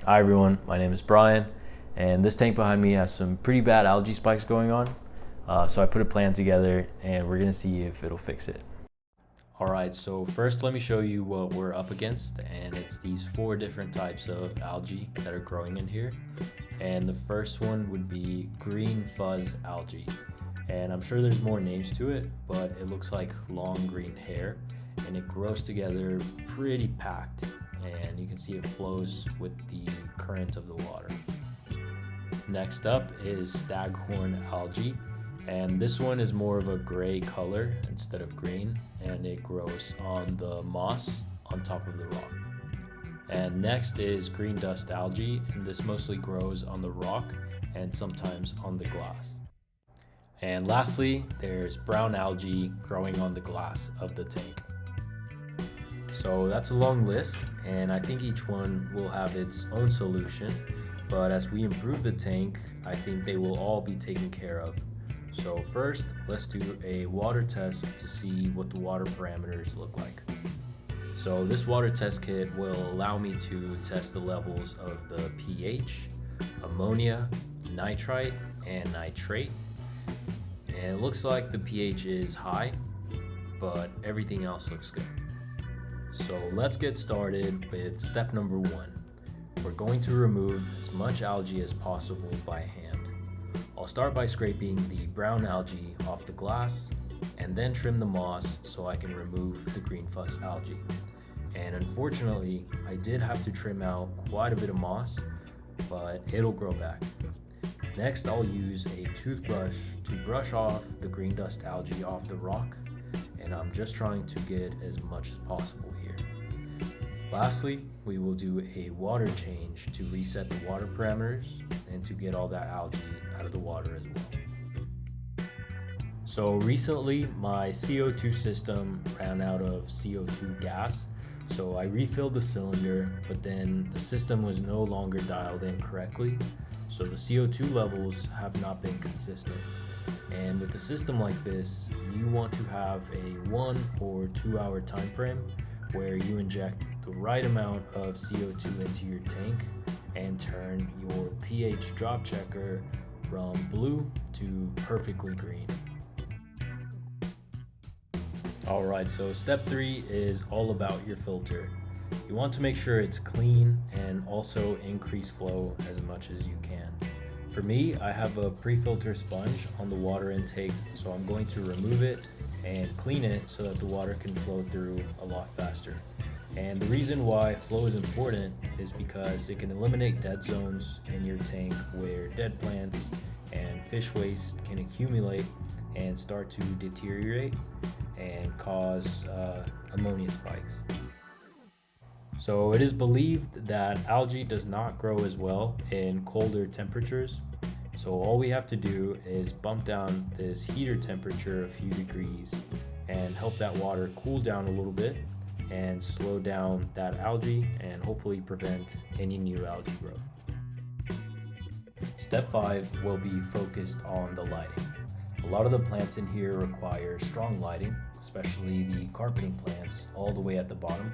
Hi everyone, my name is Bryan, and this tank behind me has some pretty bad algae spikes going on. So I put a plan together and we're gonna see if it'll fix it. Alright, so first let me show you what we're up against, and it's these 4 different types of algae that are growing in here. And the first one would be green fuzz algae. And I'm sure there's more names to it, but it looks like long green hair and it grows together pretty packed, and you can see it flows with the current of the water. Next up is staghorn algae, and this one is more of a gray color instead of green, and it grows on the moss on top of the rock. And next is green dust algae, and this mostly grows on the rock and sometimes on the glass. And lastly, there's brown algae growing on the glass of the tank. So that's a long list, and I think each one will have its own solution, but as we improve the tank, I think they will all be taken care of. So first, let's do a water test to see what the water parameters look like. So this water test kit will allow me to test the levels of the pH, ammonia, nitrite, and nitrate. And it looks like the pH is high, but everything else looks good. So let's get started with step number 1. We're going to remove as much algae as possible by hand. I'll start by scraping the brown algae off the glass and then trim the moss so I can remove the green fuzz algae. And unfortunately, I did have to trim out quite a bit of moss, but it'll grow back. Next, I'll use a toothbrush to brush off the green dust algae off the rock, and I'm just trying to get as much as possible here. Lastly, we will do a water change to reset the water parameters and to get all that algae out of the water as well. So recently, my CO2 system ran out of CO2 gas, so I refilled the cylinder, but then the system was no longer dialed in correctly, so the CO2 levels have not been consistent. And with a system like this, you want to have a 1 or 2 hour time frame where you inject the right amount of CO2 into your tank and turn your pH drop checker from blue to perfectly green. Alright, so step 3 is all about your filter. You want to make sure it's clean and also increase flow as much as you can. For me, I have a pre-filter sponge on the water intake, so I'm going to remove it and clean it so that the water can flow through a lot faster. And the reason why flow is important is because it can eliminate dead zones in your tank where dead plants and fish waste can accumulate and start to deteriorate and cause ammonia spikes. So it is believed that algae does not grow as well in colder temperatures. So all we have to do is bump down this heater temperature a few degrees and help that water cool down a little bit and slow down that algae and hopefully prevent any new algae growth. Step 5 will be focused on the lighting. A lot of the plants in here require strong lighting, especially the carpeting plants all the way at the bottom.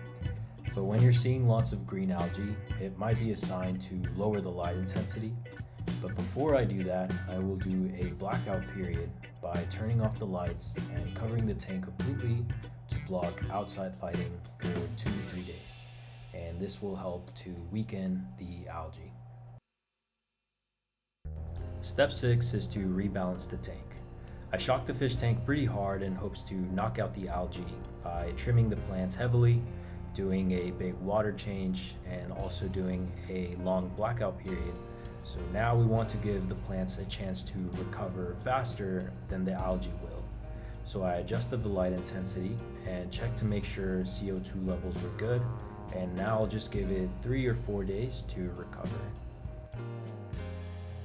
But when you're seeing lots of green algae, it might be a sign to lower the light intensity. But before I do that, I will do a blackout period by turning off the lights and covering the tank completely to block outside lighting for 2 to 3 days. And this will help to weaken the algae. Step 6 is to rebalance the tank. I shock the fish tank pretty hard in hopes to knock out the algae by trimming the plants heavily, doing a big water change, and also doing a long blackout period. So now we want to give the plants a chance to recover faster than the algae will. So I adjusted the light intensity and checked to make sure CO2 levels were good, and now I'll just give it 3 or 4 days to recover.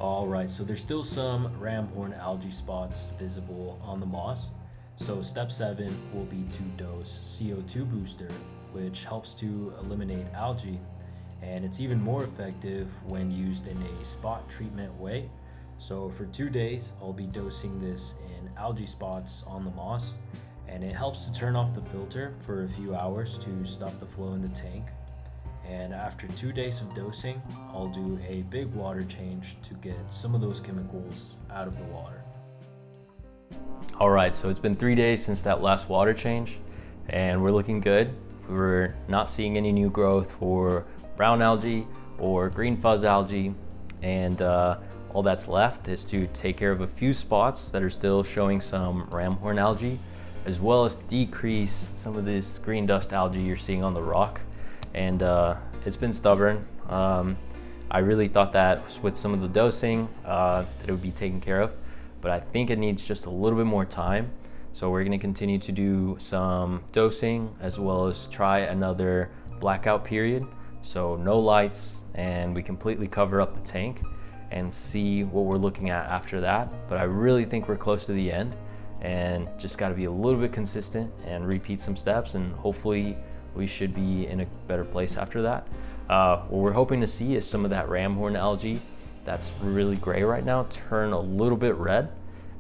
Alright, so there's still some ramhorn algae spots visible on the moss. So step 7 will be to dose CO2 booster, which helps to eliminate algae, and it's even more effective when used in a spot treatment way. So for 2 days, I'll be dosing this in algae spots on the moss, and it helps to turn off the filter for a few hours to stop the flow in the tank. And after 2 days of dosing, I'll do a big water change to get some of those chemicals out of the water. Alright, so it's been 3 days since that last water change, and we're looking good. We're not seeing any new growth for brown algae or green fuzz algae, and all that's left is to take care of a few spots that are still showing some ramhorn algae, as well as decrease some of this green dust algae you're seeing on the rock. And it's been stubborn. I really thought that with some of the dosing that it would be taken care of, but I think it needs just a little bit more time. So we're going to continue to do some dosing as well as try another blackout period. So no lights, and we completely cover up the tank and see what we're looking at after that. But I really think we're close to the end, and just got to be a little bit consistent and repeat some steps, and hopefully we should be in a better place after that. What we're hoping to see is some of that ramhorn algae that's really gray right now turn a little bit red,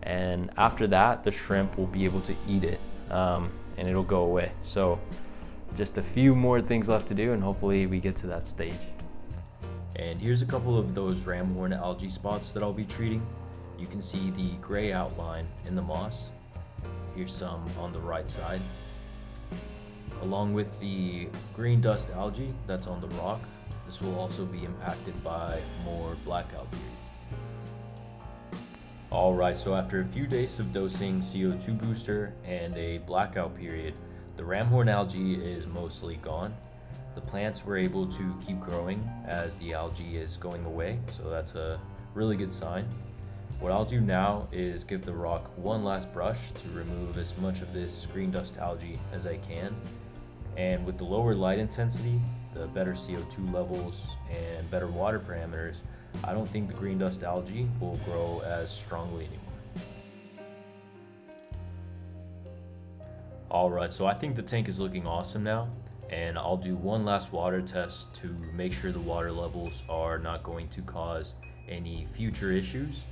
and after that the shrimp will be able to eat it, and it'll go away. So just a few more things left to do, and hopefully we get to that stage. And here's a couple of those ramhorn algae spots that I'll be treating. You can see the gray outline in the moss. Here's some on the right side, along with the green dust algae that's on the rock. This will also be impacted by more blackout periods. Alright, so after a few days of dosing CO2 booster and a blackout period, the ramhorn algae is mostly gone. The plants were able to keep growing as the algae is going away, so that's a really good sign. What I'll do now is give the rock one last brush to remove as much of this green dust algae as I can. And with the lower light intensity, the better CO2 levels, and better water parameters, I don't think the green dust algae will grow as strongly anymore. Alright, so I think the tank is looking awesome now, and I'll do one last water test to make sure the water levels are not going to cause any future issues,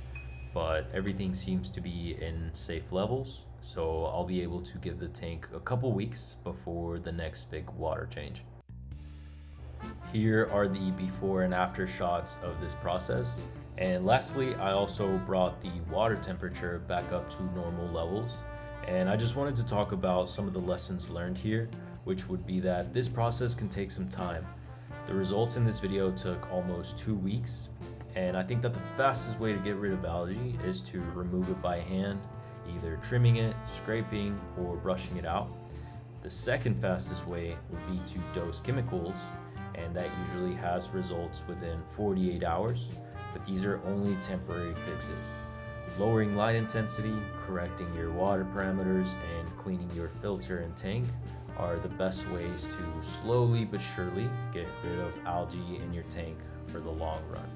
but everything seems to be in safe levels. So I'll be able to give the tank a couple weeks before the next big water change. Here are the before and after shots of this process. And lastly, I also brought the water temperature back up to normal levels. And I just wanted to talk about some of the lessons learned here, which would be that this process can take some time. The results in this video took almost 2 weeks, and I think that the fastest way to get rid of algae is to remove it by hand, either trimming it, scraping, or brushing it out. The second fastest way would be to dose chemicals, and that usually has results within 48 hours, but these are only temporary fixes. Lowering light intensity, correcting your water parameters, and cleaning your filter and tank are the best ways to slowly but surely get rid of algae in your tank for the long run.